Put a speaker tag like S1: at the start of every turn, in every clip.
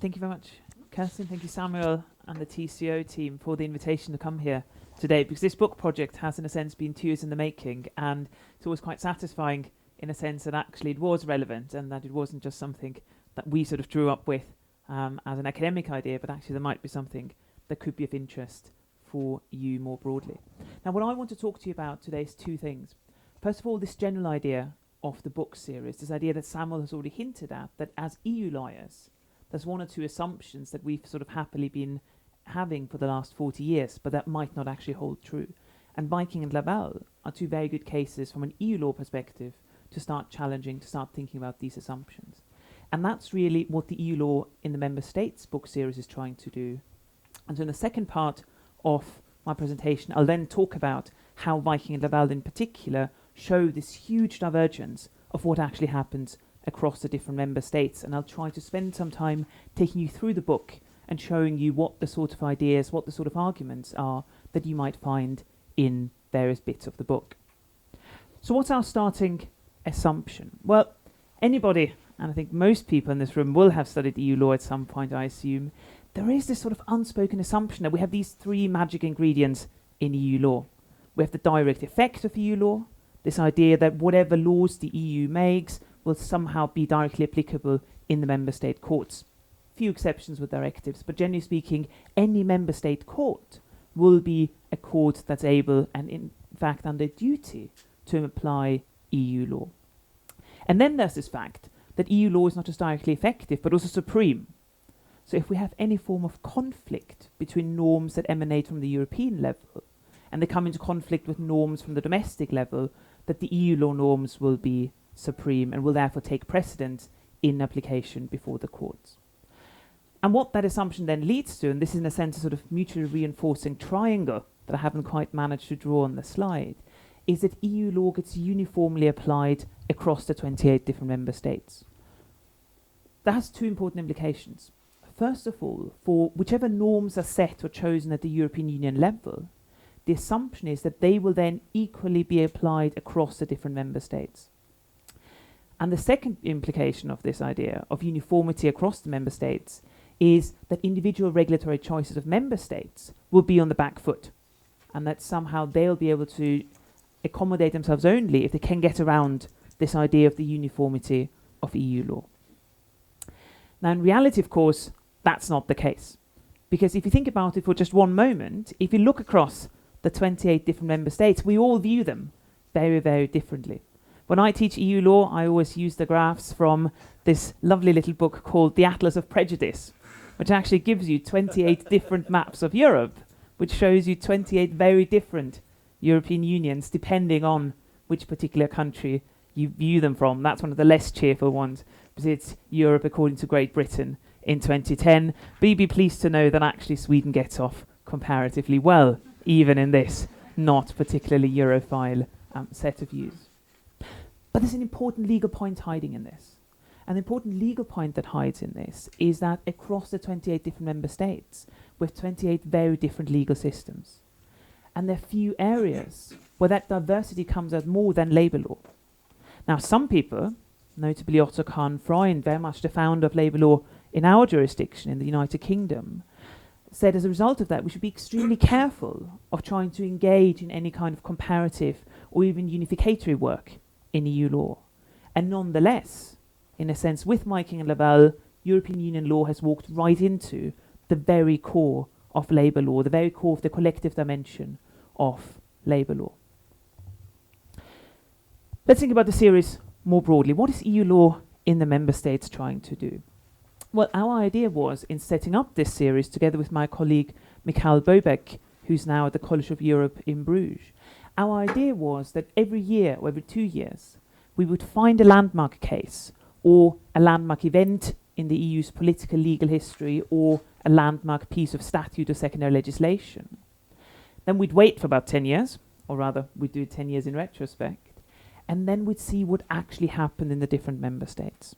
S1: Thank you very much, Kirsten. Thank you, Samuel, and the TCO team for the invitation to come here today, because this book project has, in a sense, been 2 years in the making, and it's always quite satisfying, in a sense, that actually it was relevant and that it wasn't just something that we sort of drew up with as an academic idea, but actually there might be something that could be of interest for you more broadly. Now, what I want to talk to you about today is 2 things. First of all, this general idea of the book series, this idea that Samuel has already hinted at, that as EU lawyers, there's 1 or 2 assumptions that we've sort of happily been having for the last 40 years, but that might not actually hold true. And Viking and Laval are 2 very good cases from an EU law perspective to start challenging, to start thinking about these assumptions. And that's really what the EU law in the member states book series is trying to do. And so in the second part of my presentation, I'll then talk about how Viking and Laval in particular show this huge divergence of what actually happens across the different member states. And I'll try to spend some time taking you through the book and showing you what the sort of ideas, what the sort of arguments are that you might find in various bits of the book. So what's our starting assumption? Well, anybody, and I think most people in this room will have studied EU law at some point, I assume, there is this sort of unspoken assumption that we have these 3 magic ingredients in EU law. We have the direct effect of EU law, this idea that whatever laws the EU makes will somehow be directly applicable in the member state courts. Few exceptions with directives, but generally speaking, any member state court will be a court that's able, and in fact under duty, to apply EU law. And then there's this fact that EU law is not just directly effective, but also supreme. So if we have any form of conflict between norms that emanate from the European level, and they come into conflict with norms from the domestic level, that the EU law norms will be supreme and will therefore take precedence in application before the courts. And what that assumption then leads to, and this is in a sense a sort of mutually reinforcing triangle that I haven't quite managed to draw on the slide, is that EU law gets uniformly applied across the 28 different member states. That has 2 important implications. First of all, for whichever norms are set or chosen at the European Union level, the assumption is that they will then equally be applied across the different member states. And the second implication of this idea of uniformity across the member states is that individual regulatory choices of member states will be on the back foot, and that somehow they'll be able to accommodate themselves only if they can get around this idea of the uniformity of EU law. Now, in reality, of course, that's not the case. Because if you think about it for just one moment, if you look across the 28 different member states, we all view them very, very differently. When I teach EU law, I always use the graphs from this lovely little book called The Atlas of Prejudice, which actually gives you 28 different maps of Europe, which shows you 28 very different European unions depending on which particular country you view them from. That's one of the less cheerful ones, because it's Europe according to Great Britain in 2010. But you'd be pleased to know that actually Sweden gets off comparatively well, even in this not particularly Europhile set of views. But there's an important legal point hiding in this. An important legal point that hides in this is that across the 28 different member states, we have 28 very different legal systems. And there are few areas where that diversity comes out more than labour law. Now, some people, notably Otto Kahn-Freund, very much the founder of labour law in our jurisdiction in the United Kingdom, said as a result of that we should be extremely careful of trying to engage in any kind of comparative or even unificatory work in EU law. And nonetheless, in a sense, with Viking and Laval, European Union law has walked right into the very core of labour law, the very core of the collective dimension of labour law. Let's think about the series more broadly. What is EU law in the member states trying to do? Well, our idea was, in setting up this series together with my colleague Michael Bobeck, who's now at the College of Europe in Bruges, our idea was that every year or every 2 years we would find a landmark case or a landmark event in the EU's political legal history or a landmark piece of statute or secondary legislation. Then we'd wait for about 10 years, or rather we'd do 10 years in retrospect, and then we'd see what actually happened in the different member states.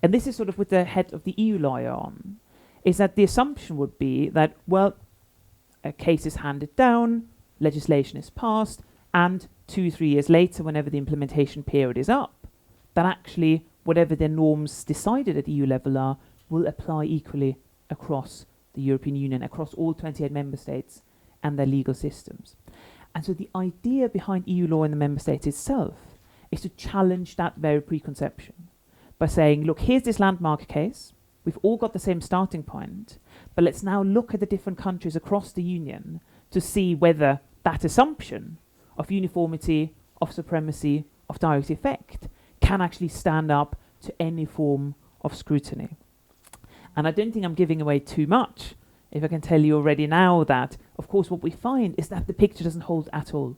S1: And this is sort of with the head of the EU lawyer on, is that the assumption would be that, well, a case is handed down, legislation is passed, and 2-3 years later, whenever the implementation period is up, that actually whatever the norms decided at EU level are will apply equally across the European Union, across all 28 member states and their legal systems. And so the idea behind EU law in the member states itself is to challenge that very preconception by saying, look, here's this landmark case. We've all got the same starting point, but let's now look at the different countries across the Union to see whether that assumption of uniformity, of supremacy, of direct effect can actually stand up to any form of scrutiny. And I don't think I'm giving away too much if I can tell you already now that, of course, what we find is that the picture doesn't hold at all.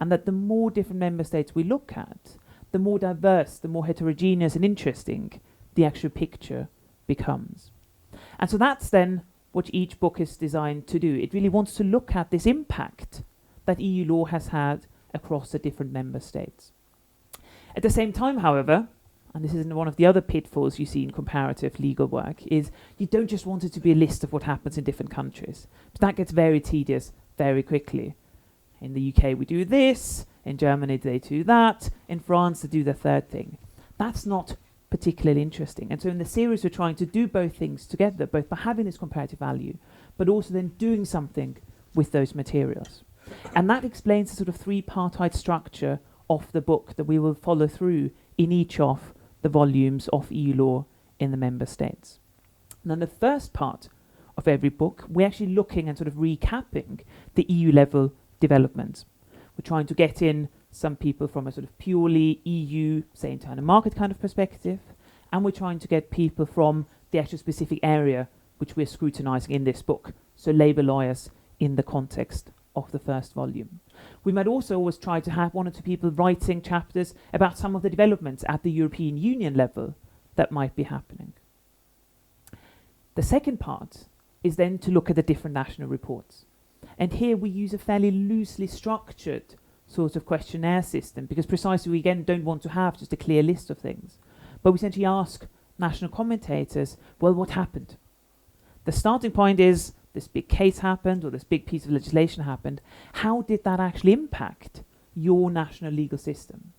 S1: And that the more different member states we look at, the more diverse, the more heterogeneous and interesting the actual picture becomes. And so that's then what each book is designed to do. It really wants to look at this impact that EU law has had across the different member states. At the same time, however, and this is one of the other pitfalls you see in comparative legal work, is you don't just want it to be a list of what happens in different countries. But that gets very tedious very quickly. In the UK we do this, in Germany they do that, in France they do the third thing. That's not particularly interesting. And so in the series we're trying to do both things together, both by having this comparative value, but also then doing something with those materials. And that explains the sort of three-partite structure of the book that we will follow through in each of the volumes of EU law in the member states. And then the first part of every book, we're actually looking and sort of recapping the EU level developments. We're trying to get in some people from a sort of purely EU, say internal market kind of perspective, and we're trying to get people from the actual specific area which we're scrutinizing in this book, so labour lawyers in the context of the first volume. We might also always try to have one or two people writing chapters about some of the developments at the European Union level that might be happening. The second part is then to look at the different national reports. And here we use a fairly loosely structured sort of questionnaire system, because precisely we again don't want to have just a clear list of things. But we essentially ask national commentators, well, what happened? The starting point is this big case happened or this big piece of legislation happened. How did that actually impact your national legal system?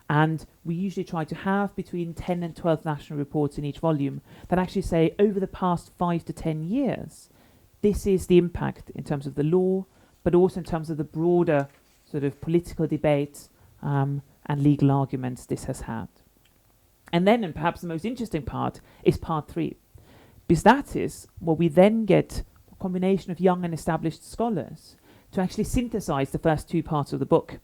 S1: And we usually try to have between 10 and 12 national reports in each volume that actually say over the past 5 to 10 years, this is the impact in terms of the law, but also in terms of the broader sort of political debates and legal arguments this has had. And then, and perhaps the most interesting part, is part 3. Because that is where we then get a combination of young and established scholars to actually synthesize the first 2 parts of the book.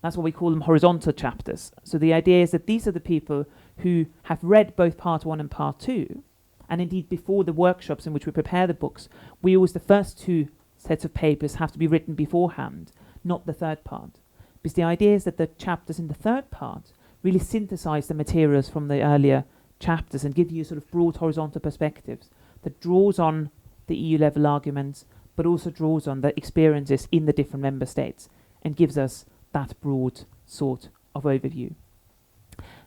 S1: That's what we call them horizontal chapters. So the idea is that these are the people who have read both part 1 and part 2. And indeed, before the workshops in which we prepare the books, we always, the first 2 sets of papers have to be written beforehand, not the third part. Because the idea is that the chapters in the third part really synthesize the materials from the earlier chapters and give you sort of broad horizontal perspectives that draws on the EU level arguments, but also draws on the experiences in the different member states and gives us that broad sort of overview.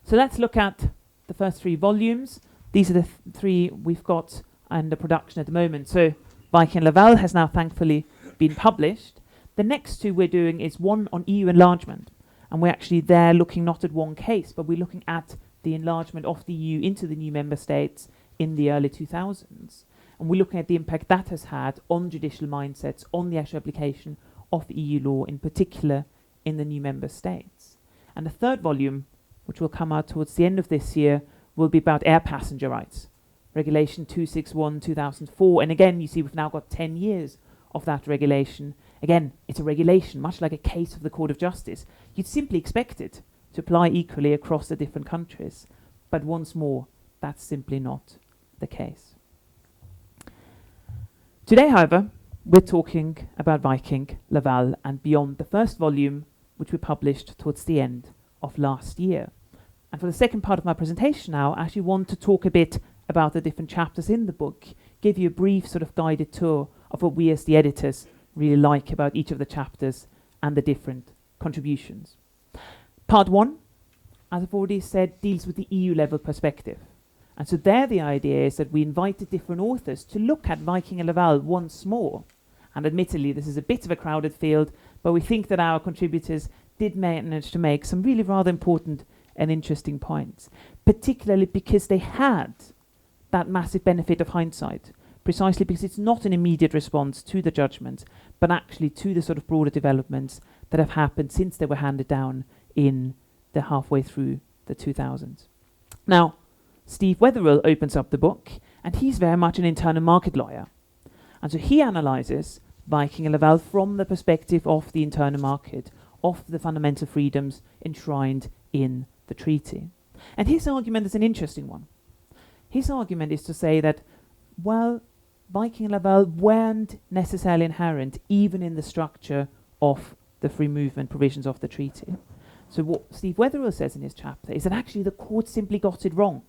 S1: So let's look at the first 3 volumes. These are the 3 we've got under production at the moment. So Vikinglaval has now thankfully been published. The next 2 we're doing is one on EU enlargement. And we're actually there looking not at one case, but we're looking at the enlargement of the EU into the new member states in the early 2000s. And we're looking at the impact that has had on judicial mindsets, on the actual application of EU law, in particular in the new member states. And the third volume, which will come out towards the end of this year, will be about air passenger rights, Regulation 261/2004. And again, you see we've now got 10 years of that regulation. Again, it's a regulation, much like a case of the Court of Justice. You'd simply expect it to apply equally across the different countries. But once more, that's simply not the case. Today, however, we're talking about Vikinglaval and Beyond, the first volume, which we published towards the end of last year. And for the second part of my presentation now, I actually want to talk a bit about the different chapters in the book, give you a brief sort of guided tour of what we as the editors really like about each of the chapters and the different contributions. Part 1, as I've already said, deals with the EU level perspective. And so there the idea is that we invited different authors to look at Vikinglaval once more. And admittedly, this is a bit of a crowded field, but we think that our contributors did manage to make some really rather important and interesting points, particularly because they had that massive benefit of hindsight, precisely because it's not an immediate response to the judgment, but actually to the sort of broader developments that have happened since they were handed down in the halfway through the 2000s. Now, Steve Wetherill opens up the book, and he's very much an internal market lawyer. And so he analyses Vikinglaval from the perspective of the internal market, of the fundamental freedoms enshrined in the treaty. And his argument is an interesting one. His argument is to say that, well, Vikinglaval weren't necessarily inherent even in the structure of the free movement provisions of the treaty. So what Steve Wetherill says in his chapter is that actually the court simply got it wrong.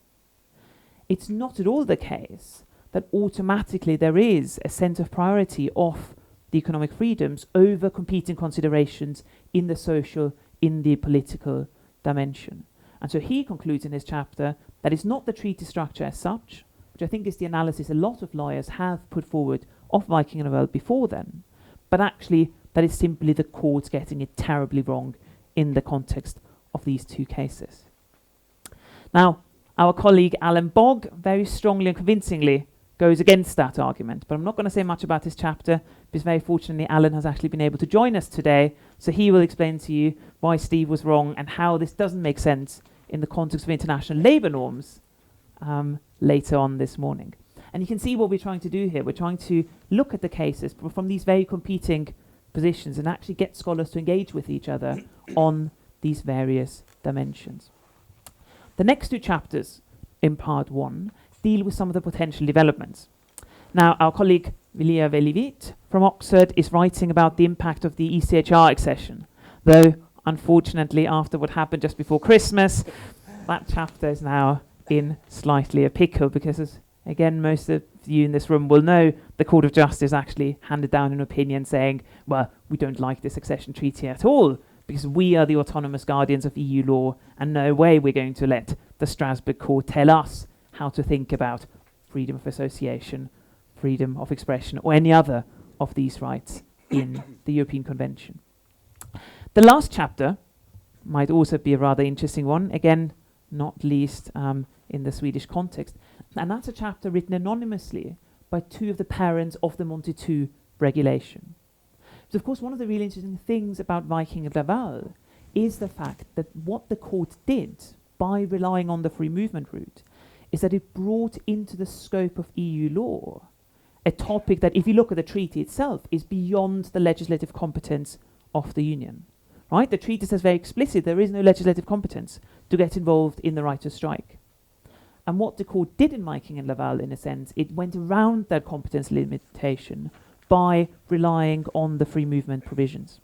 S1: It's not at all the case that automatically there is a sense of priority of the economic freedoms over competing considerations in the social, in the political dimension. And so he concludes in his chapter that it's not the treaty structure as such, which I think is the analysis a lot of lawyers have put forward of Vikinglaval before then, but actually that is simply the courts getting it terribly wrong in the context of these two cases. Now, our colleague Alan Bogg very strongly and convincingly goes against that argument, but I'm not going to say much about his chapter because very fortunately Alan has actually been able to join us today, so he will explain to you why Steve was wrong and how this doesn't make sense in the context of international labour norms later on this morning. And you can see what we're trying to do here. We're trying to look at the cases from these very competing positions and actually get scholars to engage with each other on these various dimensions. The next two chapters in part one deal with some of the potential developments. Now, our colleague Vilja Velivit from Oxford is writing about the impact of the ECHR accession, though unfortunately after what happened just before Christmas, that chapter is now in slightly a pickle because, as again most of you in this room will know, the Court of Justice actually handed down an opinion saying, well, we don't like this accession treaty at all because we are the autonomous guardians of EU law and no way we're going to let the Strasbourg Court tell us how to think about freedom of association, freedom of expression, or any other of these rights in the European Convention. The last chapter might also be a rather interesting one, again, not least in the Swedish context, and that's a chapter written anonymously by two of the parents of the Montito Regulation. So, of course, one of the really interesting things about Vikinglaval is the fact that what the court did by relying on the free movement route is that it brought into the scope of EU law a topic that, if you look at the treaty itself, is beyond the legislative competence of the Union. Right? The treaty says very explicitly there is no legislative competence to get involved in the right to strike. And what the court did in Vikinglaval, in a sense, it went around that competence limitation by relying on the free movement provisions.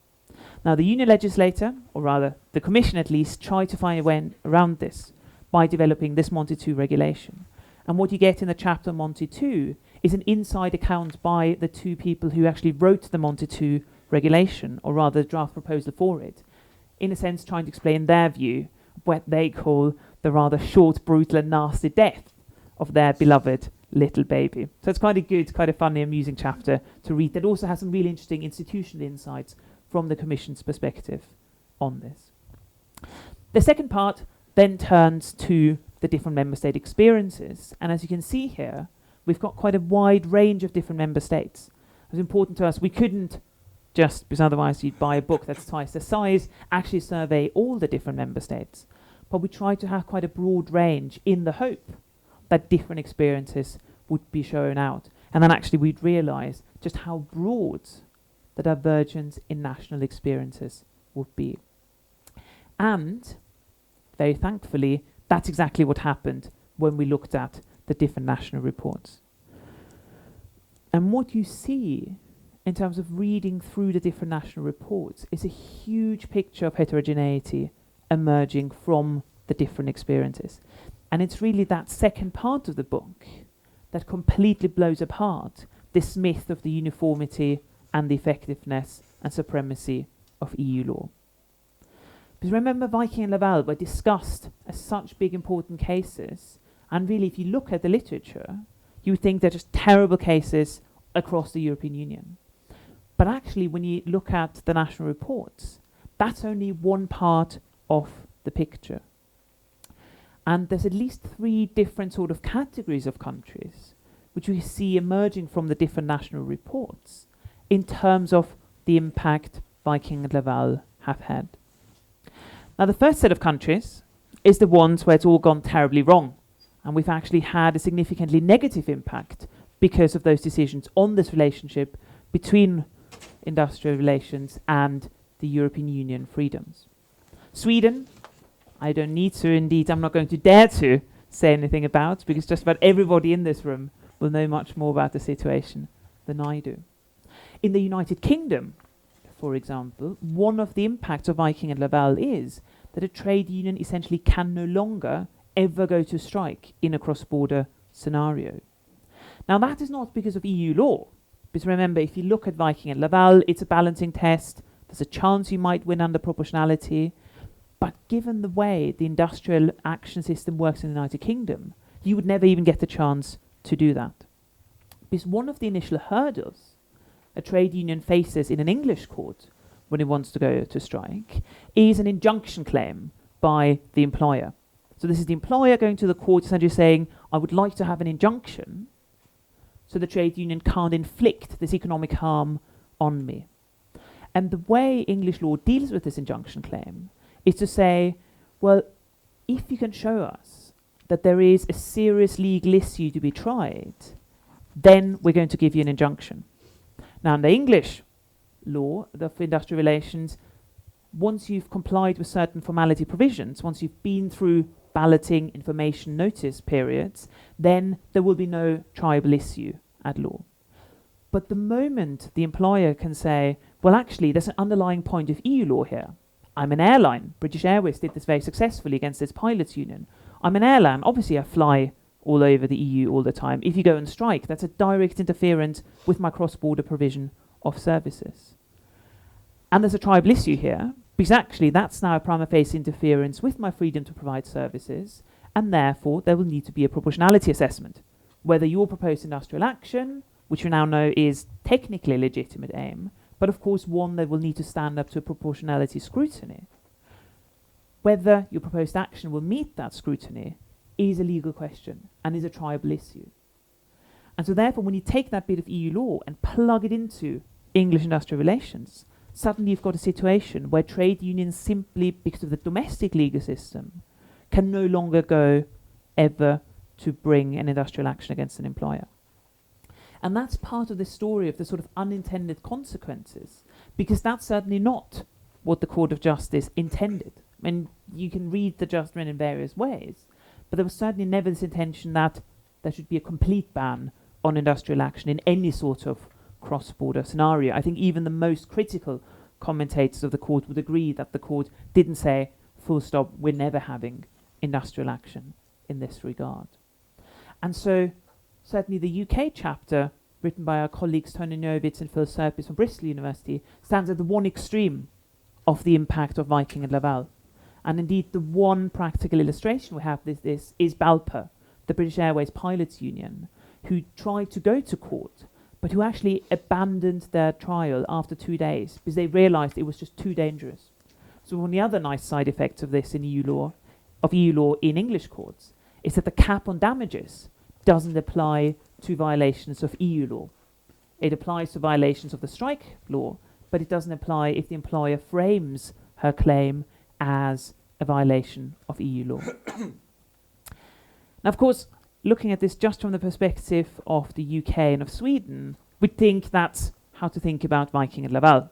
S1: Now, the Union legislator, or rather the Commission at least, tried to find a way around this by developing this Montito Regulation. And what you get in the chapter Montito is an inside account by the two people who actually wrote the Montito Regulation, or rather the draft proposal for it, in a sense trying to explain their view of what they call the rather short, brutal and nasty death of their beloved little baby. So it's quite a good, quite a funny, amusing chapter to read that also has some really interesting institutional insights from the Commission's perspective on this. The second part then turns to the different member state experiences, and as you can see here, we've got quite a wide range of different member states. It was important to us, we couldn't just, because otherwise you'd buy a book that's twice the size, actually survey all the different member states. But we tried to have quite a broad range in the hope that different experiences would be shown out. And then actually we'd realise just how broad the divergence in national experiences would be. And, very thankfully, that's exactly what happened when we looked at the different national reports. And what you see in terms of reading through the different national reports is a huge picture of heterogeneity emerging from the different experiences. And it's really that second part of the book that completely blows apart this myth of the uniformity and the effectiveness and supremacy of EU law. Because remember, Vikinglaval were discussed as such big important cases, and really if you look at the literature, you would think they're just terrible cases across the European Union. But actually, when you look at the national reports, that's only one part of the picture. And there's at least 3 different sort of categories of countries which we see emerging from the different national reports in terms of the impact Viking and Laval have had. Now, the first set of countries is the ones where it's all gone terribly wrong, and we've actually had a significantly negative impact because of those decisions on this relationship between industrial relations and the European Union freedoms. Sweden, I don't need to, indeed, I'm not going to dare to say anything about, because just about everybody in this room will know much more about the situation than I do. In the United Kingdom, for example, one of the impacts of Viking and Laval is that a trade union essentially can no longer ever go to strike in a cross-border scenario. Now, that is not because of EU law, because remember, if you look at Viking and Laval, it's a balancing test. There's a chance you might win under proportionality. But given the way the industrial action system works in the United Kingdom, you would never even get the chance to do that. Because one of the initial hurdles a trade union faces in an English court when it wants to go to strike is an injunction claim by the employer. So this is the employer going to the court essentially saying, I would like to have an injunction so the trade union can't inflict this economic harm on me. And the way English law deals with this injunction claim is to say, well, if you can show us that there is a serious legal issue to be tried, then we're going to give you an injunction. Now, in the English law of industrial relations, once you've complied with certain formality provisions, once you've been through balloting, information, notice periods, then there will be no triable issue at law. But the moment the employer can say, well, actually, there's an underlying point of EU law here. I'm an airline. British Airways did this very successfully against its pilots union. I'm an airline. Obviously, I fly all over the EU all the time. If you go on strike, that's a direct interference with my cross-border provision of services. And there's a tribal issue here, because actually that's now a prima facie interference with my freedom to provide services, and therefore there will need to be a proportionality assessment. Whether your proposed industrial action, which we now know is technically a legitimate aim, but of course one that will need to stand up to proportionality scrutiny, whether your proposed action will meet that scrutiny is a legal question and is a tribal issue. And so therefore when you take that bit of EU law and plug it into English industrial relations, suddenly you've got a situation where trade unions simply, because of the domestic legal system, can no longer go ever to bring an industrial action against an employer. And that's part of the story of the sort of unintended consequences, because that's certainly not what the Court of Justice intended. I mean, you can read the judgment in various ways, but there was certainly never this intention that there should be a complete ban on industrial action in any sort of cross-border scenario. I think even the most critical commentators of the court would agree that the court didn't say, full stop, we're never having industrial action in this regard. And so certainly the UK chapter, written by our colleagues Tony Njovitz and Phil Serpis from Bristol University, stands at the one extreme of the impact of Viking and Laval. And indeed, the one practical illustration we have of this is BALPA, the British Airways Pilots Union, who tried to go to court, but who actually abandoned their trial after 2 days because they realized it was just too dangerous. So one of the other nice side effects of this in EU law in English courts is that the cap on damages doesn't apply to violations of EU law. It applies to violations of the strike law, but it doesn't apply if the employer frames her claim as a violation of EU law. Now, of course, looking at this just from the perspective of the UK and of Sweden, we'd think that's how to think about Viking and Laval.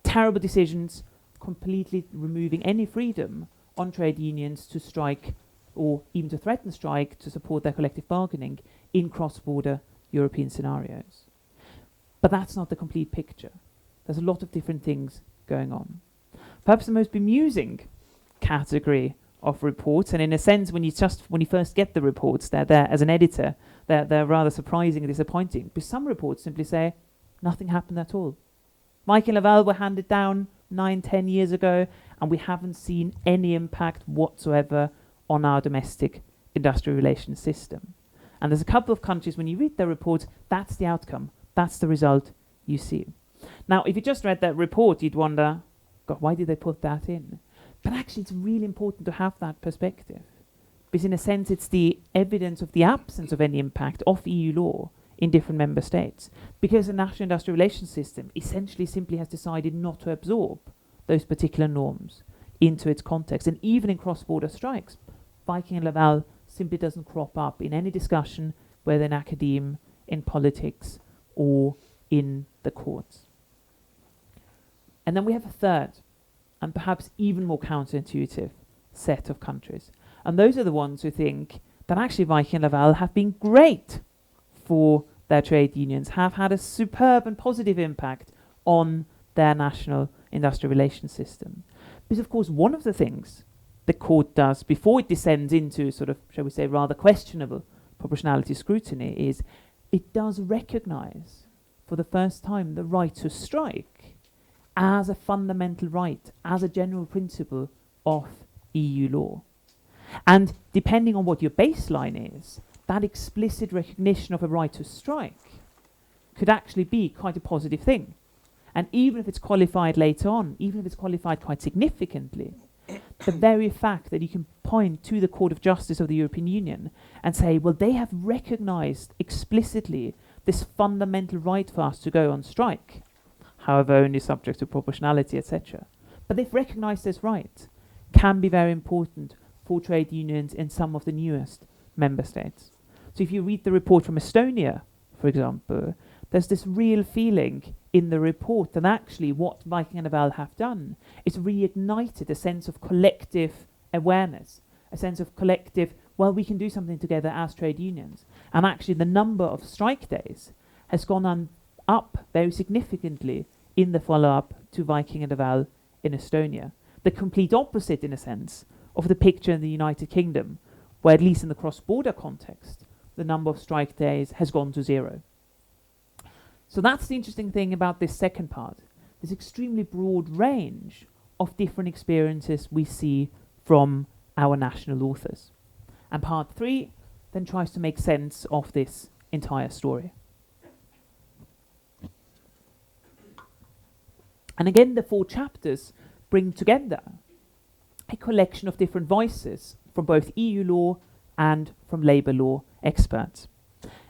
S1: Terrible decisions, completely removing any freedom on trade unions to strike or even to threaten strike to support their collective bargaining in cross-border European scenarios. But that's not the complete picture. There's a lot of different things going on. Perhaps the most bemusing category of reports, and in a sense when you first get the reports, they're there as an editor, they're rather surprising and disappointing, because some reports simply say nothing happened at all. Viking and Laval were handed down 9-10 years ago, and we haven't seen any impact whatsoever on our domestic industrial relations system. And there's a couple of countries, when you read their reports, that's the outcome, that's the result you see. Now, if you just read that report, you'd wonder, God, why did they put that in? But actually, it's really important to have that perspective, because in a sense it's the evidence of the absence of any impact of EU law in different member states, because the national industrial relations system essentially simply has decided not to absorb those particular norms into its context. And even in cross-border strikes, Viking and Laval simply doesn't crop up in any discussion, whether in academe, in politics, or in the courts. And then we have a third, and perhaps even more counterintuitive, set of countries. And those are the ones who think that actually Viking and Laval have been great for their trade unions, have had a superb and positive impact on their national industrial relations system. Because of course one of the things the court does before it descends into sort of, shall we say, rather questionable proportionality scrutiny is it does recognize for the first time the right to strike as a fundamental right, as a general principle of EU law. And depending on what your baseline is, that explicit recognition of a right to strike could actually be quite a positive thing. And even if it's qualified later on, even if it's qualified quite significantly, the very fact that you can point to the Court of Justice of the European Union and say, well, they have recognized explicitly this fundamental right for us to go on strike, however only subject to proportionality, etc. But they've recognized this right, can be very important for trade unions in some of the newest member states. So if you read the report from Estonia, for example, there's this real feeling in the report that actually what Viking and Laval have done is reignited a sense of collective awareness, a sense of collective, well, we can do something together as trade unions. And actually the number of strike days has gone up very significantly in the follow-up to Viking and Laval in Estonia. The complete opposite, in a sense, of the picture in the United Kingdom, where at least in the cross-border context, the number of strike days has gone to 0. So that's the interesting thing about this second part, this extremely broad range of different experiences we see from our national authors. And part 3 then tries to make sense of this entire story. And again, the 4 chapters bring together a collection of different voices from both EU law and from labour law experts.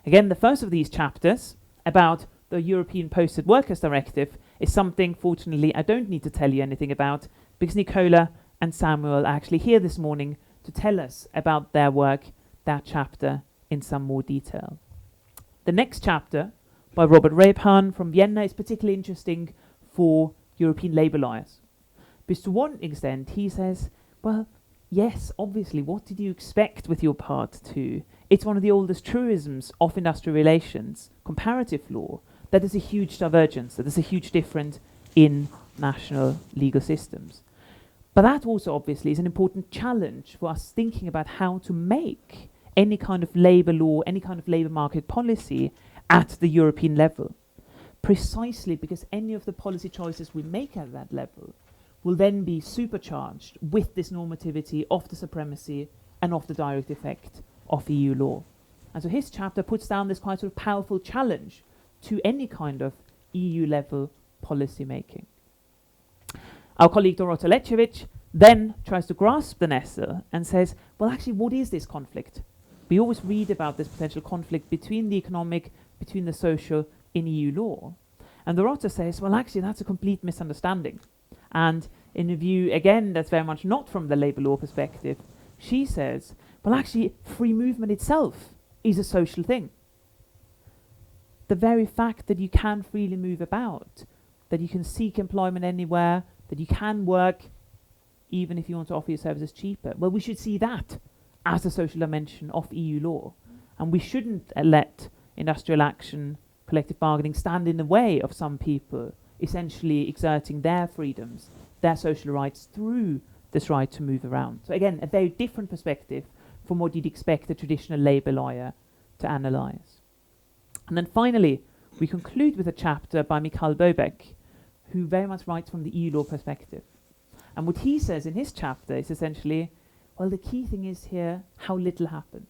S1: Again, the first of these chapters about the European Posted Workers Directive is something, fortunately, I don't need to tell you anything about, because Nicola and Samuel are actually here this morning to tell us about their work, that chapter, in some more detail. The next chapter, by Robert Rebhan from Vienna, is particularly interesting for European labour lawyers. Because to one extent, he says, well, yes, obviously, what did you expect with your part 2? It's one of the oldest truisms of industrial relations, comparative law, that there's a huge divergence, that there's a huge difference in national legal systems. But that also obviously is an important challenge for us thinking about how to make any kind of labour law, any kind of labour market policy at the European level. Precisely because any of the policy choices we make at that level will then be supercharged with this normativity of the supremacy and of the direct effect of EU law. And so his chapter puts down this quite sort of powerful challenge to any kind of EU-level policy making. Our colleague Dorota Leciewicz then tries to grasp the nestle and says, well, actually, what is this conflict? We always read about this potential conflict between the economic, between the social in EU law. And Dorota says, well, actually, that's a complete misunderstanding. And in a view, again, that's very much not from the labour law perspective, she says, well, actually, free movement itself is a social thing. The very fact that you can freely move about, that you can seek employment anywhere, that you can work even if you want to offer your services cheaper, well, we should see that as a social dimension of EU law. And we shouldn't let industrial action, collective bargaining stand in the way of some people essentially exerting their freedoms, their social rights through this right to move around. So again, a very different perspective from what you'd expect a traditional labour lawyer to analyse. And then finally, we conclude with a chapter by Michael Bobeck, who very much writes from the EU law perspective. And what he says in his chapter is essentially, well, the key thing is here how little happens,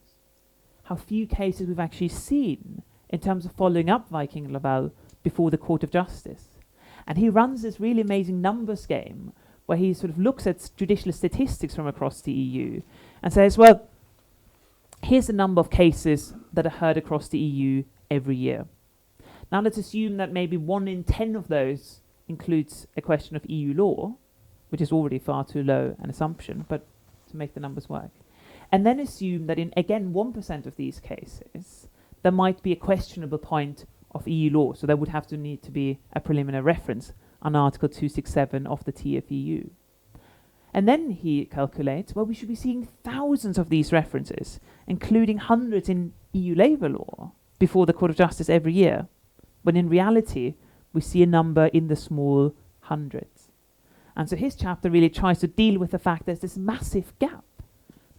S1: how few cases we've actually seen in terms of following up Viking and Laval before the Court of Justice. And he runs this really amazing numbers game where he sort of looks at judicial statistics from across the EU and says, well, here's a number of cases that are heard across the EU every year. Now let's assume that maybe 1 in 10 of those includes a question of EU law, which is already far too low an assumption, but to make the numbers work. And then assume that in, again, 1% of these cases, there might be a questionable point of EU law. So there would have to need to be a preliminary reference on Article 267 of the TFEU. And then he calculates, well, we should be seeing thousands of these references, including hundreds in EU labour law, before the Court of Justice every year, when in reality, we see a number in the small hundreds. And so his chapter really tries to deal with the fact there's this massive gap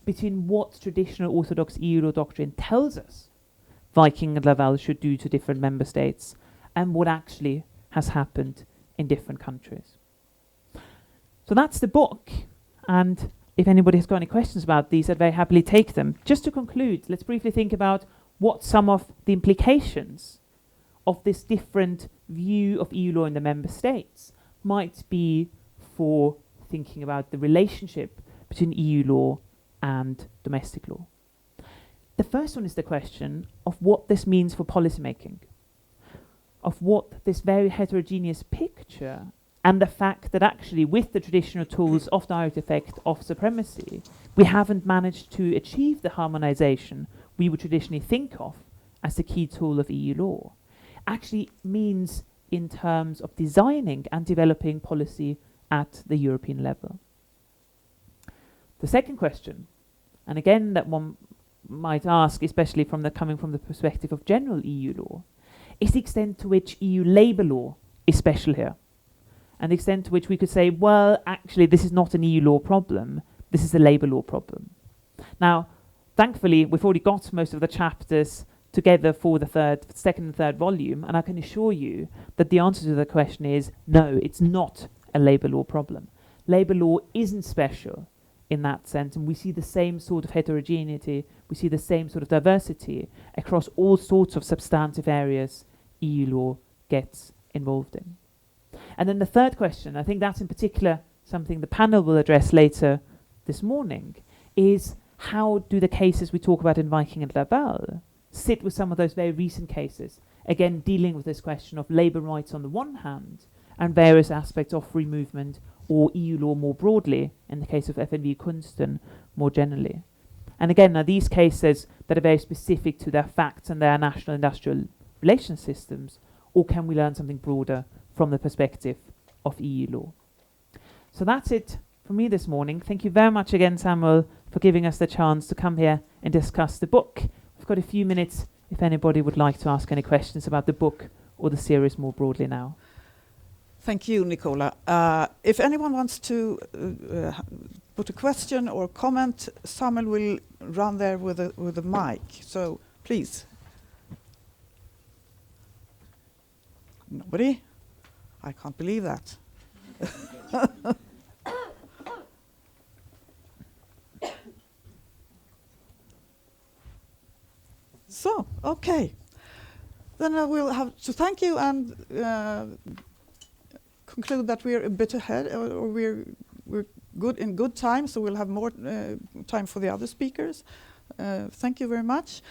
S1: between what traditional orthodox EU law doctrine tells us Vikinglaval should do to different member states and what actually has happened in different countries. So that's the book. And if anybody has got any questions about these, I'd very happily take them. Just to conclude, let's briefly think about what some of the implications of this different view of EU law in the member states might be for thinking about the relationship between EU law and domestic law. The first one is the question of what this means for policymaking, of what this very heterogeneous picture and the fact that actually with the traditional tools of direct effect of supremacy, we haven't managed to achieve the harmonization we would traditionally think of as the key tool of EU law, actually means in terms of designing and developing policy at the European level. The second question, and again that one might ask, especially coming from the perspective of general EU law, is the extent to which EU labour law is special here, and the extent to which we could say, well, actually this is not an EU law problem, this is a labour law problem. Now, thankfully, we've already got most of the chapters together for the second and third volume, and I can assure you that the answer to the question is no, it's not a labour law problem. Labour law isn't special in that sense, and we see the same sort of heterogeneity, we see the same sort of diversity across all sorts of substantive areas EU law gets involved in. And then the third question, I think that's in particular something the panel will address later this morning, is how do the cases we talk about in Vikinglaval sit with some of those very recent cases, again dealing with this question of labour rights on the one hand and various aspects of free movement or EU law more broadly, in the case of FNV Kunsten more generally. And again, are these cases that are very specific to their facts and their national industrial relations systems, or can we learn something broader from the perspective of EU law? So that's it from me this morning. Thank you very much again, Samuel, for giving us the chance to come here and discuss the book. We've got a few minutes if anybody would like to ask any questions about the book or the series more broadly now.
S2: Thank you, Nicola. If anyone wants to put a question or comment, Samuel will run there with a mic. So please. Nobody? I can't believe that. So, okay. Then I will have to thank you and conclude that we're a bit ahead, or we're good in good time, so we'll have more time for the other speakers. Thank you very much.